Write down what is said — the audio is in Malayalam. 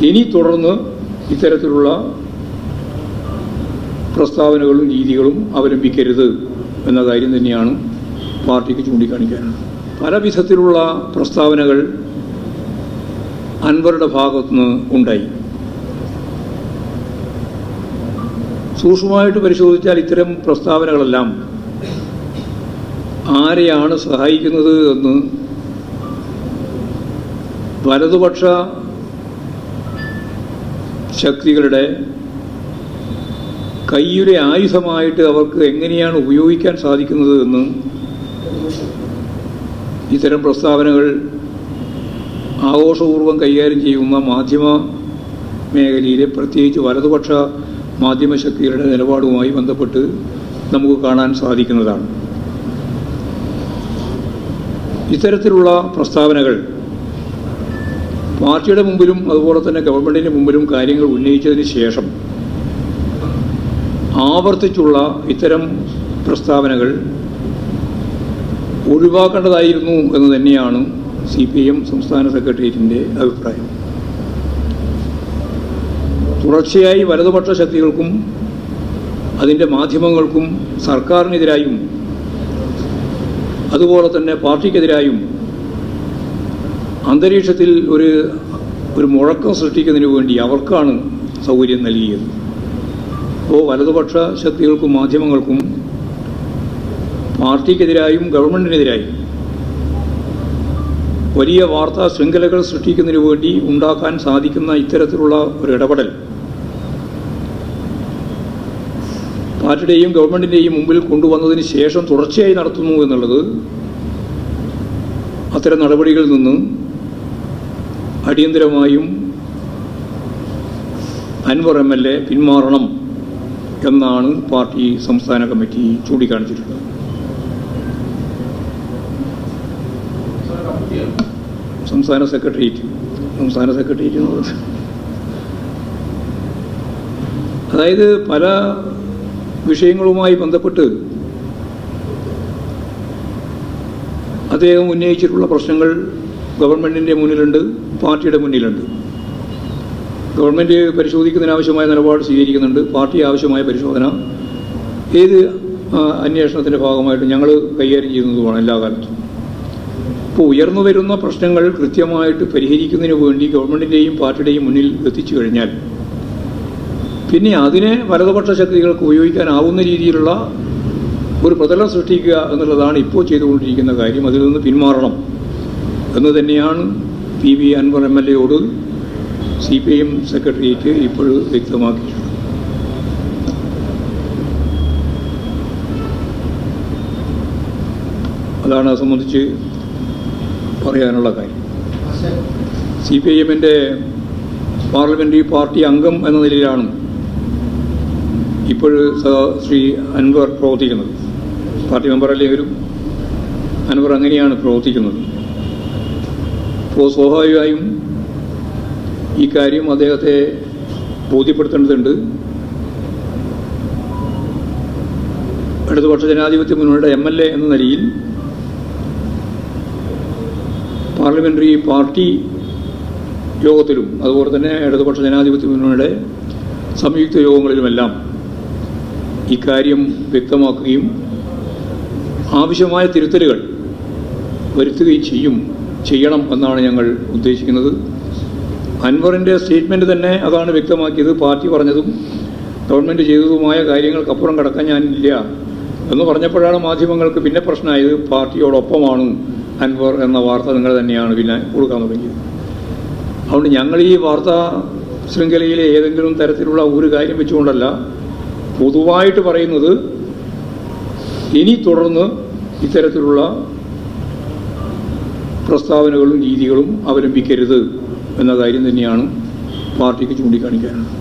ഇനി തുടർന്ന് ഇത്തരത്തിലുള്ള പ്രസ്താവനകളും രീതികളും അവലംബിക്കരുത് എന്ന കാര്യം തന്നെയാണ് പാർട്ടിക്ക് ചൂണ്ടിക്കാണിക്കാനുള്ളത്. പല വിധത്തിലുള്ള പ്രസ്താവനകൾ അൻവറുടെ ഭാഗത്തുനിന്ന് ഉണ്ടായി. സൂക്ഷ്മമായിട്ട് പരിശോധിച്ചാൽ ഇത്തരം പ്രസ്താവനകളെല്ലാം ആരെയാണ് സഹായിക്കുന്നത് എന്ന് വലതുപക്ഷ ശക്തികളുടെ കയ്യിലെ ആയുധമായിട്ട് അവർക്ക് എങ്ങനെയാണ് ഉപയോഗിക്കാൻ സാധിക്കുന്നത് എന്ന് ഇത്തരം പ്രസ്താവനകൾ ആഘോഷപൂർവ്വം കൈകാര്യം ചെയ്യുന്ന മാധ്യമ മേഖലയിലെ പ്രത്യേകിച്ച് വലതുപക്ഷ മാധ്യമശക്തികളുടെ നിലപാടുമായി ബന്ധപ്പെട്ട് നമുക്ക് കാണാൻ സാധിക്കുന്നതാണ്. ഇത്തരത്തിലുള്ള പ്രസ്താവനകൾ പാർട്ടിയുടെ മുമ്പിലും അതുപോലെ തന്നെ ഗവൺമെൻറ്റിൻ്റെ മുമ്പിലും കാര്യങ്ങൾ ഉന്നയിച്ചതിന് ശേഷം ആവർത്തിച്ചുള്ള ഇത്തരം പ്രസ്താവനകൾ ഒഴിവാക്കേണ്ടതായിരുന്നു എന്ന് തന്നെയാണ് CPIM സംസ്ഥാന സെക്രട്ടേറിയറ്റിൻ്റെ അഭിപ്രായം. തുടർച്ചയായി വലതുപക്ഷ ശക്തികൾക്കും അതിൻ്റെ മാധ്യമങ്ങൾക്കും സർക്കാരിനെതിരായും അതുപോലെ തന്നെ പാർട്ടിക്കെതിരായും അന്തരീക്ഷത്തിൽ ഒരു മുഴക്കം സൃഷ്ടിക്കുന്നതിന് വേണ്ടി അവർക്കാണ് സൗകര്യം നൽകിയത്. അപ്പോൾ വലതുപക്ഷ ശക്തികൾക്കും മാധ്യമങ്ങൾക്കും പാർട്ടിക്കെതിരായും ഗവൺമെൻറ്റിനെതിരായും വലിയ വാർത്താ ശൃംഖലകൾ സൃഷ്ടിക്കുന്നതിന് വേണ്ടി ഉണ്ടാക്കാൻ സാധിക്കുന്ന ഇത്തരത്തിലുള്ള ഒരു ഇടപെടൽ പാർട്ടിയുടെയും ഗവൺമെൻറ്റിൻ്റെയും മുമ്പിൽ കൊണ്ടുവന്നതിന് ശേഷം തുടർച്ചയായി നടത്തുന്നു എന്നുള്ളത് അത്തരം നടപടികളിൽ നിന്ന് അടിയന്തരമായും അൻവർ MLA പിന്മാറണം എന്നാണ് പാർട്ടി സംസ്ഥാന കമ്മിറ്റി ചൂണ്ടിക്കാണിച്ചിട്ടുള്ളത്. സംസ്ഥാന സെക്രട്ടേറിയറ്റ് അതായത് പല വിഷയങ്ങളുമായി ബന്ധപ്പെട്ട് അദ്ദേഹം ഉന്നയിച്ചിട്ടുള്ള പ്രശ്നങ്ങൾ ഗവൺമെൻറ്റിൻ്റെ മുന്നിലുണ്ട്, പാർട്ടിയുടെ മുന്നിലുണ്ട്. ഗവൺമെൻറ് പരിശോധിക്കുന്നതിനാവശ്യമായ നിലപാട് സ്വീകരിക്കുന്നുണ്ട്. പാർട്ടി ആവശ്യമായ പരിശോധന ഏത് അന്വേഷണത്തിൻ്റെ ഭാഗമായിട്ട് ഞങ്ങൾ കൈകാര്യം ചെയ്യുന്നതുമാണ് എല്ലാ കാലത്തും. ഇപ്പോൾ ഉയർന്നു വരുന്ന പ്രശ്നങ്ങൾ കൃത്യമായിട്ട് പരിഹരിക്കുന്നതിന് വേണ്ടി ഗവൺമെൻറ്റിൻ്റെയും പാർട്ടിയുടെയും മുന്നിൽ എത്തിച്ചു കഴിഞ്ഞാൽ പിന്നെ അതിനെ വലതുപക്ഷ ശക്തികൾക്ക് ഉപയോഗിക്കാനാവുന്ന രീതിയിലുള്ള ഒരു പ്രതലം സൃഷ്ടിക്കുക എന്നുള്ളതാണ് ഇപ്പോൾ ചെയ്തുകൊണ്ടിരിക്കുന്ന കാര്യം. അതിൽ നിന്ന് പിന്മാറണം എന്ന് തന്നെയാണ് PV Anvar MLA CPIM secretariat ഇപ്പോൾ വ്യക്തമാക്കിയിട്ടുള്ളത്. അതാണ് അത് സംബന്ധിച്ച് പറയാനുള്ള കാര്യം. CPIM-ൻ്റെ പാർലമെൻ്ററി പാർട്ടി അംഗം എന്ന നിലയിലാണ് ഇപ്പോൾ ശ്രീ അൻവർ പ്രവർത്തിക്കുന്നത്. പാർട്ടി മെമ്പറല്ലെങ്കിലും അൻവർ അങ്ങനെയാണ് പ്രവർത്തിക്കുന്നത്. അപ്പോൾ സ്വാഭാവികമായും ഈ കാര്യം അദ്ദേഹത്തെ ബോധ്യപ്പെടുത്തേണ്ടതുണ്ട്. ഇടതുപക്ഷ ജനാധിപത്യ മുന്നണിയുടെ MLA എന്ന നിലയിൽ പാർലമെൻ്ററി പാർട്ടി യോഗത്തിലും അതുപോലെ തന്നെ ഇടതുപക്ഷ ജനാധിപത്യ മുന്നണിയുടെ സംയുക്ത യോഗങ്ങളിലുമെല്ലാം ഇക്കാര്യം വ്യക്തമാക്കുകയും ആവശ്യമായ തിരുത്തലുകൾ വരുത്തുകയും ചെയ്യണം എന്നാണ് ഞങ്ങൾ ഉദ്ദേശിക്കുന്നത്. അൻവറിൻ്റെ സ്റ്റേറ്റ്മെൻറ്റ് തന്നെ അതാണ് വ്യക്തമാക്കിയത്. പാർട്ടി പറഞ്ഞതും ഗവൺമെൻറ് ചെയ്തതുമായ കാര്യങ്ങൾക്കപ്പുറം കടക്കാൻ ഞാനില്ല എന്ന് പറഞ്ഞപ്പോഴാണ് മാധ്യമങ്ങൾക്ക് പിന്നെ പ്രശ്നമായത്. പാർട്ടിയോടൊപ്പമാണ് അൻവർ എന്ന വാർത്ത നിങ്ങൾ തന്നെയാണ് പിന്നെ കൊടുക്കാൻ തുടങ്ങിയത്. അതുകൊണ്ട് ഞങ്ങൾ ഈ വാർത്താ ശൃംഖലയിലെ ഏതെങ്കിലും തരത്തിലുള്ള ഒരു കാര്യം വെച്ചുകൊണ്ടല്ല, പൊതുവായിട്ട് പറയുന്നത് ഇനി തുടർന്ന് ഇത്തരത്തിലുള്ള പ്രസ്താവനകളും രീതികളും അവലംബിക്കരുത് എന്ന കാര്യം തന്നെയാണ് പാർട്ടിക്ക് ചൂണ്ടിക്കാണിക്കാനുള്ളത്.